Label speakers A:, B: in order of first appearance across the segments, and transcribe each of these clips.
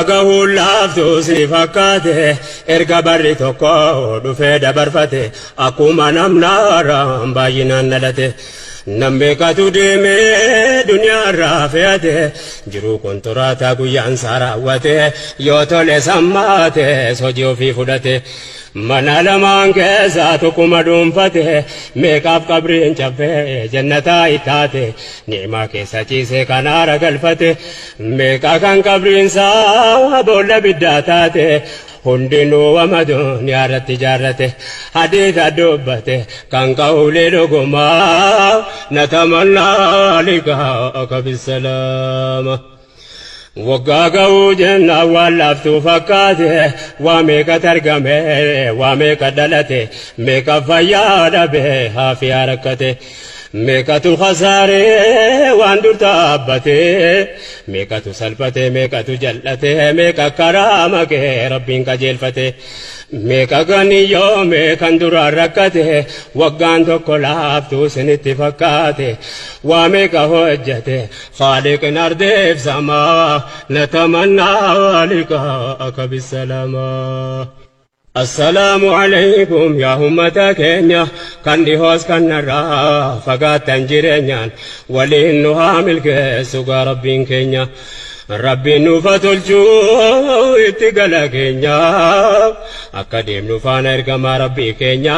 A: Waggahu laaftu si fakkaate erga barri tokko dhufee dabarfate akkuma namnaaraan baay'inaan dhalate. Nambeekatu deemee duniyaarraa fe'ate jiru kontoraataa guyyaan isaa raawwate yoo tole sammaate hojii ofii fudhate. Mana lamaan keessaa tokkuma dhuunfate meeqaaf qabriin caffee jannataa itaate ni'imaa keessa ciisee kan aara galfate meeqa kan qabriin isaa boolla biddaa taate hundinuu wamaduun yaarratti jaarrate hadiisa dubbate kan qawlee dhugumaa natamannaa liqaaka bisalaama. Waggaa ga'uu jenna waan laaftuu fakkaate waa meeqatu argame waa meeqa dhalate meeqa fayyaa dhabe haafiyaa rakkate meeqatu khasaaree waan dur dhaabbate meeqatu salphate meeqatu jal'ate meeqa karaa makee rabbiin qajeelfate meeqa ganiyyoo meeqan duraan rakkate waggaan tokko laaftuu sinitti fakkaate waa meeqa hojjate خالقin ardeef samaa natamannaa liqaaka bisalaama. Assalaamu alaykum yaa ummata keenya kan dhihoos kan narraa fagaattan jireenyaan waliin nu haa milkeessu gaa rabbiin keenya. Rabbiin nuuf tolchuu itti gala keenya akka deemnu faana ergamaa rabbii keenya.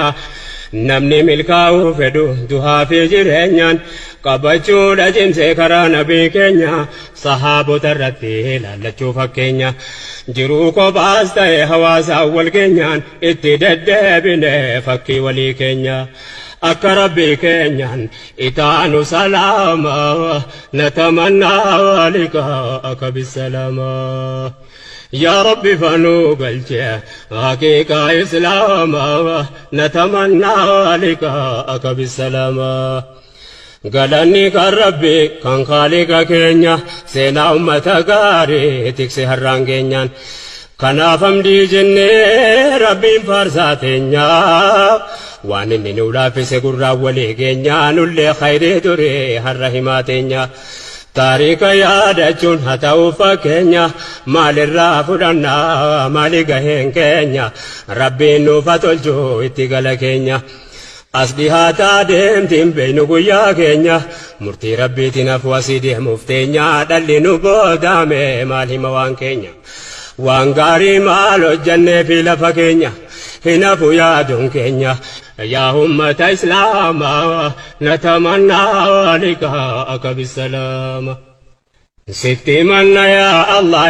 A: Namni milkaa'uu fedhu duhaa fi jireenyaan qabachuudha cimsee karaa nabii keenya sahaabota irratti ilaallachuu fakkeenya jiruu kophaas ta'e hawaasaan wal keenyaan itti deddeebine fakkii walii keenya akka rabbii keenyaan itaanu salaama natamannaa liqaaka bisalaama. يا ربي فنو قلتي حقيقة إسلاما نتمنى لقاءك بالسلامة. قالني كان ربي كان خالق كينيا سينا أمة غاري تكسي هران كينيان كان أفمدي جنة ربي فارساتينيا وانني نولا في سيقرى ولي كينيا نولي خيري دوري هرهماتينيا. تاريخ yaadachuun haa ta'u fakkeenya maalirraa fudhannaa maali gaheen keenya rabbiin nuuf haa tolchu itti gala keenya as dhihaataa deemtiin beeynu guyyaa keenya murtii rabbiitiin hafu asii deemuuf teenya dhalli nu boodame maal hima waan keenya waan gaarii maal hojjannee fi lafa keenya hinafu yaaduun keenya. يا أمة إسلام نتمنى لقاءك بالسلام. ستي من يا الله